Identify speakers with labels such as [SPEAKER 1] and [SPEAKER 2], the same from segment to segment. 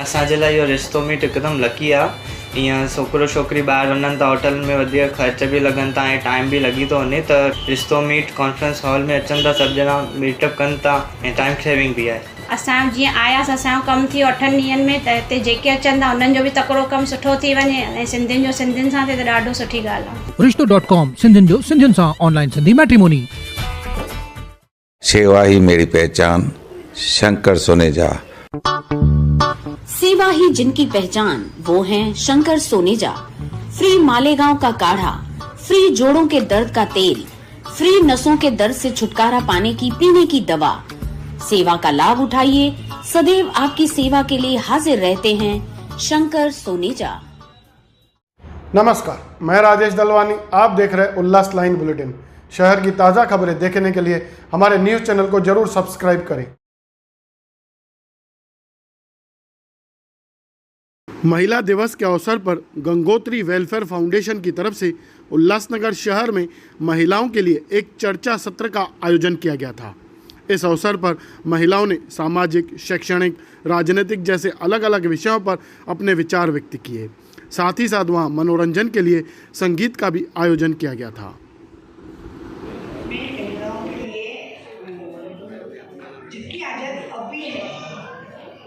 [SPEAKER 1] असांजे लाइ इहो रिश्तो मीट हिकदमि लकी आहे। ईअं छोकिरो छोकिरी ॿाहिरि वञनि था, होटल में वधीक ख़र्च बि लॻनि था ऐं टाइम बि लॻी थो वञे, त रिश्तो मीट कॉन्फ्रेंस हॉल में अचनि था, सभु ॼणा मीटअप कनि था ऐं टाइम सेविंग बि आहे।
[SPEAKER 2] असां जीअं आयासीं, असांजो कमु थी 8 ॾींहंनि में, त हिते जेके अचनि था उन्हनि जो बि तकिड़ो कमु सुठो थी वञे ऐं सिंधियुनि जो सिंधियुनि सां थिए त ॾाढो सुठी ॻाल्हि आहे।
[SPEAKER 3] रिश्तो.com सिंधियुनि जो सिंधियुनि सां ऑनलाइन सिंधी मैट्रिमोनी।
[SPEAKER 4] सेवा ही मेरी पहचान, शंकर सोनेजा।
[SPEAKER 5] सेवा ही जिनकी पहचान, वो हैं शंकर सोनेजा। फ्री मालेगांव का काढ़ा, फ्री जोड़ों के दर्द का तेल, फ्री नसों के दर्द से छुटकारा पाने की पीने की दवा। सेवा का लाभ उठाइए, सदैव आपकी सेवा के लिए हाजिर रहते हैं शंकर सोनेजा।
[SPEAKER 6] नमस्कार, मैं राजेश दलवानी, आप देख रहे उल्लास लाइन बुलेटिन। शहर की ताज़ा खबरें देखने के लिए हमारे न्यूज़ चैनल को जरूर सब्सक्राइब करें। महिला दिवस के अवसर पर गंगोत्री वेलफेयर फाउंडेशन की तरफ से उल्लासनगर शहर में महिलाओं के लिए एक चर्चा सत्र का आयोजन किया गया था। इस अवसर पर महिलाओं ने सामाजिक, शैक्षणिक, राजनीतिक जैसे अलग अलग विषयों पर अपने विचार व्यक्त किए। साथ ही साथ वहाँ मनोरंजन के लिए संगीत का भी आयोजन किया गया था।
[SPEAKER 7] जितनी आज़ादी अब भी है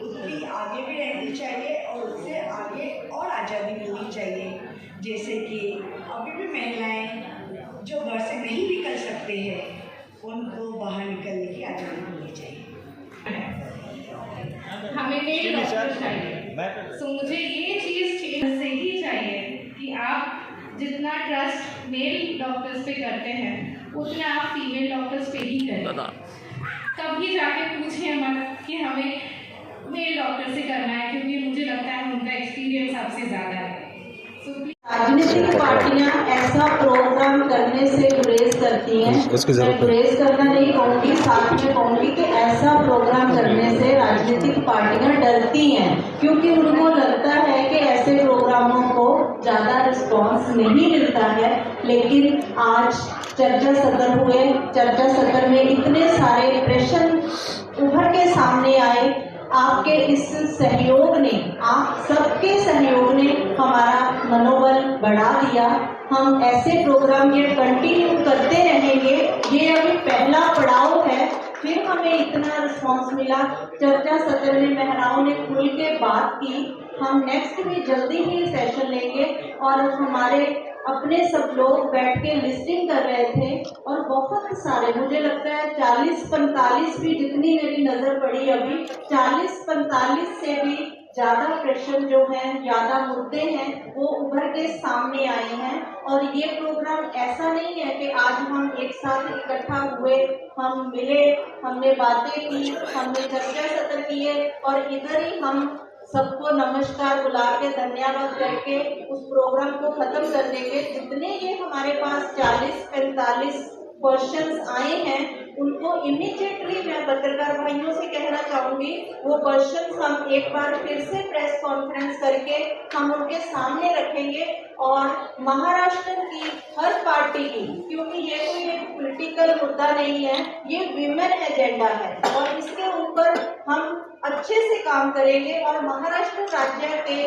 [SPEAKER 7] उतनी आगे भी रहनी चाहिए और उससे आगे और आज़ादी मिलनी चाहिए। जैसे कि अभी भी महिलाएं जो घर से नहीं निकल सकते हैं उनको बाहर निकलने की आज़ादी मिलनी चाहिए।
[SPEAKER 8] हमें मेल डॉक्टर चाहिए, सो मुझे ये चीज़ से ही चाहिए कि आप जितना ट्रस्ट मेल डॉक्टर्स पे करते हैं उतना आप फीमेल डॉक्टर्स पे ही करें। कभी जाके पूछे मत कि हमें मेल डॉक्टर से करना है, क्योंकि मुझे लगता है उनका एक्सपीरियंस सबसे ज़्यादा है।
[SPEAKER 9] राजनीतिक पार्टियां ऐसा प्रोग्राम करने से गुरेज करती हैं। मैं गुरेज करना नहीं कहूँगी, साथ में कहूँगी कि ऐसा प्रोग्राम करने से राजनीतिक पार्टियां डरती हैं, क्योंकि उनको लगता है कि ऐसे प्रोग्रामों को ज़्यादा रिस्पॉन्स नहीं मिलता है। लेकिन आज चर्चा सत्र हुए, चर्चा सत्र में इतने सारे प्रश्न उभर के सामने आए। आपके इस सहयोग ने, आप सबके सहयोग ने हमारा मनोबल बढ़ा दिया। हम ऐसे प्रोग्राम ये कंटिन्यू करते रहेंगे। ये अभी पहला पड़ाव है, फिर हमें इतना रिस्पांस मिला। चर्चा सत्र में महिलाओं ने खुल के बात की। हम नेक्स्ट भी जल्दी ही सेशन लेंगे और हमारे अपने सब लोग बैठ के लिस्टिंग कर रहे थे और बहुत सारे, मुझे लगता है 40-45 भी, जितनी मेरी नज़र पड़ी अभी 40-45 से भी ज़्यादा प्रश्न जो हैं, ज़्यादा मुद्दे हैं, वो उभर के सामने आए हैं। और ये प्रोग्राम ऐसा नहीं है कि आज हम एक साथ इकट्ठा हुए, हम मिले, हमने बातें की, हमने चर्चा सत्र किए और इधर ही हम सबको नमस्कार बुला के धन्यवाद करके उस प्रोग्राम को खत्म कर देंगे। जितने ये हमारे पास 40-45 क्वेश्चंस आए हैं उनको इमीडिएटली मैं पत्रकार भाइयों से कहना चाहूँगी, वो क्वेश्चंस हम एक बार फिर से प्रेस कॉन्फ्रेंस करके हम उनके सामने रखेंगे और महाराष्ट्र की हर पार्टी की, क्योंकि ये कोई एक पॉलिटिकल मुद्दा नहीं है, ये विमेन एजेंडा है और इसके ऊपर हम अच्छे से काम करेंगे। और महाराष्ट्र राज्य के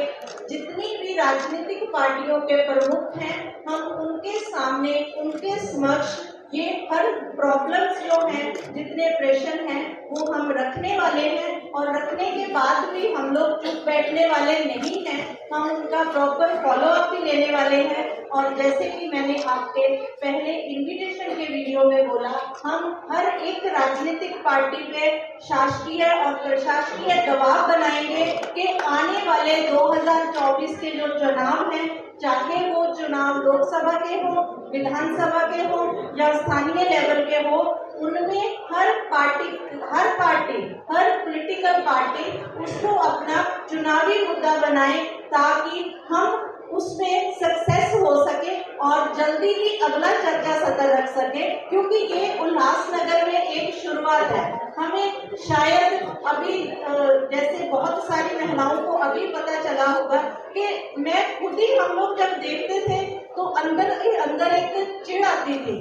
[SPEAKER 9] जितनी भी राजनीतिक पार्टियों के प्रमुख हैं, हम उनके सामने, उनके समक्ष ये हर प्रॉब्लम्स जो हैं, जितने प्रश्न हैं, वो हम रखने वाले हैं और रखने के बाद भी हम लोग चुप बैठने वाले नहीं हैं। हम उनका प्रॉपर फॉलोअप भी लेने वाले हैं। और जैसे कि मैंने आपके पहले इन्विटेशन के वीडियो में बोला, हम हर एक राजनीतिक पार्टी पे शासकीय और प्रशासकीय दबाव बनाएंगे कि आने वाले 2024 के जो चुनाव हैं, चाहे वो चुनाव लोकसभा के हो, विधानसभा के हो या स्थानीय लेवल के हो, उनमें हर पॉलिटिकल पार्टी उसको अपना चुनावी मुद्दा बनाए ताकि हम उसमें सक्सेस हो सके और जल्दी ही अगला चर्चा सत्र रख सके, क्योंकि ये उल्लासनगर में एक शुरुआत है। हमें शायद अभी जैसे बहुत सारी महिलाओं को अभी पता चला होगा कि मैं खुद ही, हम लोग जब देखते थे तो अंदर ही अंदर एक चिढ़ आती थी।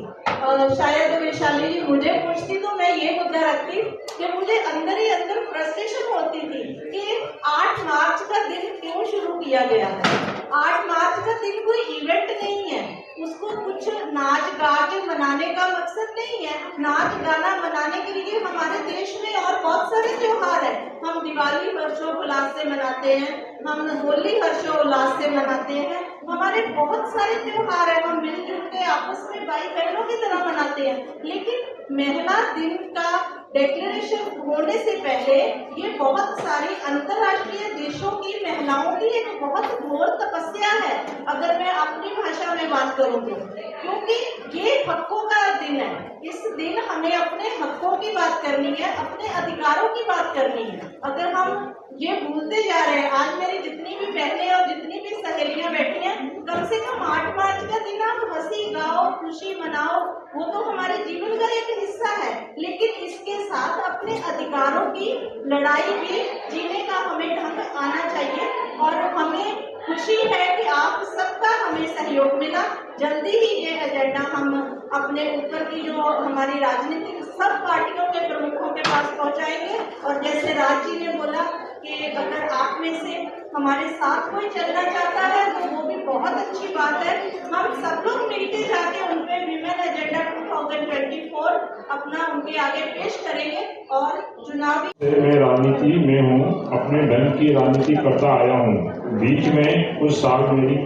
[SPEAKER 9] शायद वैशाली जी मुझे पूछती तो मैं ये मुद्दा रखती कि मुझे अंदर ही अंदर फ्रस्ट्रेशन होती थी कि 8 मार्च का दिन क्यों शुरू किया गया है। 8 मार्च का दिन कोई इवेंट नहीं है, उसको कुछ नाच गा के मनाने का मकसद नहीं है। नाच गाना मनाने के लिए हमारे देश में और बहुत सारे त्योहार हैं। हम दिवाली हर्षोल्लास से मनाते हैं, हम होली हर्षोल्लास से मनाते हैं, हमारे बहुत सारे त्योहार हैं, हम मिलजुल के आपस में भाई बहनों की तरह मनाते हैं। लेकिन महिला दिन का डिक्लेरेशन होने से पहले ये बहुत सारी अंतर्राष्ट्रीय देशों की महिलाओं की एक बहुत घोर तपस्या है, अगर मैं अपनी भाषा में बात करूँ तो, क्योंकि ये हकों का दिन है। इस दिन हमें अपने हकों की बात करनी है, अपने अधिकारों की बात करनी है। अगर हम ये भूलते जा रहे हैं, आज मेरी जितनी भी बहनें और जितनी भी सहेलियां बैठी हैं, कम से कम 8 मार्च का दिन आप हंसी गाओ, खुशी मनाओ, वो तो हमारे जीवन का एक हिस्सा है। लेकिन इसके साथ अपने अधिकारों की लड़ाई भी जीने का हमें ढंग आना चाहिए। और हमें खुशी है कि आप सबका हमें सहयोग मिला। जल्दी ही ये एजेंडा हम अपने ऊपर की जो हमारी राजनीतिक सब पार्टियों के प्रमुखों के पास पहुंचाएंगे। और जैसे राज जी ने बोला कि अगर आप में से हमारे साथ कोई चलना चाहता है तो वो भी बहुत अच्छी बात है। हम सब लोग मिलके जाके उन पे विमेन एजेंडा 2024 अपना उनके आगे पेश करेंगे। और चुनावी
[SPEAKER 10] मैं राजनीति में हूँ, अपने धर्म की राजनीति करता आया हूँ। बीच में कुछ साल मेरी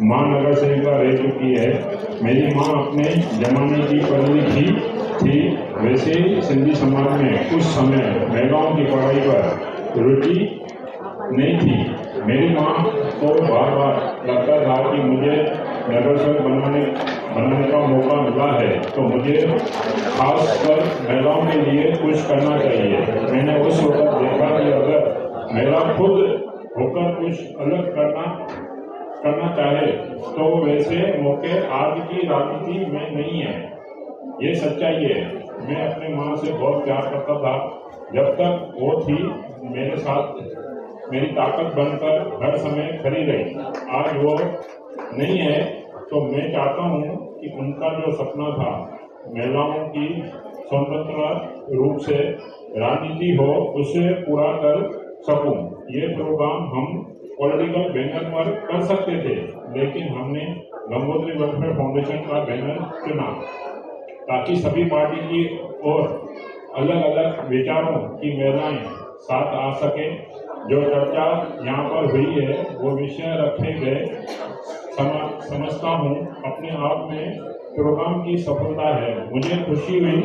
[SPEAKER 10] माँ नगर सेविका रह चुकी है। मेरी माँ अपने जमाने की पढ़ी लिखी थी। वैसे ही सिंधी समाज में कुछ समय महिलाओं की पढ़ाई पर रुचि नहीं थी। मेरी माँ को बार बार लगता था कि मुझे नगर सेवक बनाने का मौका मिला है तो मुझे खासकर महिलाओं के लिए कुछ करना चाहिए। मैंने उस वक्त देखा कि अगर महिला खुद होकर कुछ अलग करना चाहे तो वैसे मौके आज की राजनीति में नहीं है। ये सच्चाई है। मैं अपने माँ से बहुत प्यार करता था। जब तक वो थी मेरे साथ मेरी ताकत बनकर हर समय खड़ी रही। आज वो नहीं है तो मैं चाहता हूँ कि उनका जो सपना था महिलाओं की स्वतंत्र रूप से राजनीति हो उसे पूरा कर सकूं। ये प्रोग्राम हम पॉलिटिकल बैनर पर कर सकते थे, लेकिन हमने गंगोत्री वेलफेयर फाउंडेशन का बैनर चुना ताकि सभी पार्टी की और अलग अलग विचारों की महिलाएं साथ आ सके। जो चर्चा यहाँ पर हुई है वो विषय रखे गए समझता हूँ अपने आप में प्रोग्राम की सफलता है। मुझे खुशी हुई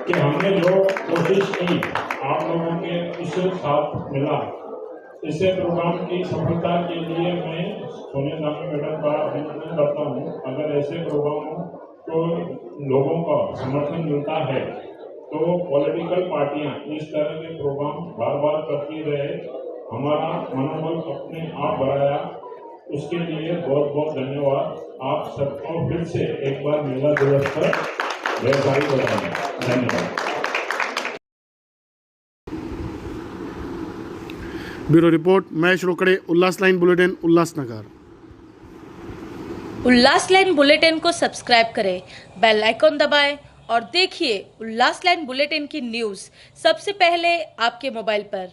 [SPEAKER 10] कि हमने जो कोशिश की आप लोगों के इस साथ मिला। इससे प्रोग्राम की सफलता के लिए मैं सोनिया मैडम का अभिनंदन करता हूँ। अगर ऐसे प्रोग्रामों को लोगों का समर्थन मिलता है तो पॉलिटिकल पार्टियां इस तरह के प्रोग्राम बार बार करती रहे। हमारा मनोबल अपने आप बढ़ाया, उसके लिए बहुत बहुत धन्यवाद। आप सबको फिर से एक बार महिला दिवस पर ढेर बताएं। धन्यवाद।
[SPEAKER 6] ब्यूरो रिपोर्ट महेश रोकड़े, उल्लास लाइन बुलेटिन, उल्लासनगर।
[SPEAKER 11] उल्लास लाइन बुलेटिन को सब्सक्राइब करें, बेल आइकॉन दबाएं और देखिए उल्लास लाइन बुलेटिन की न्यूज़ सबसे पहले आपके मोबाइल पर।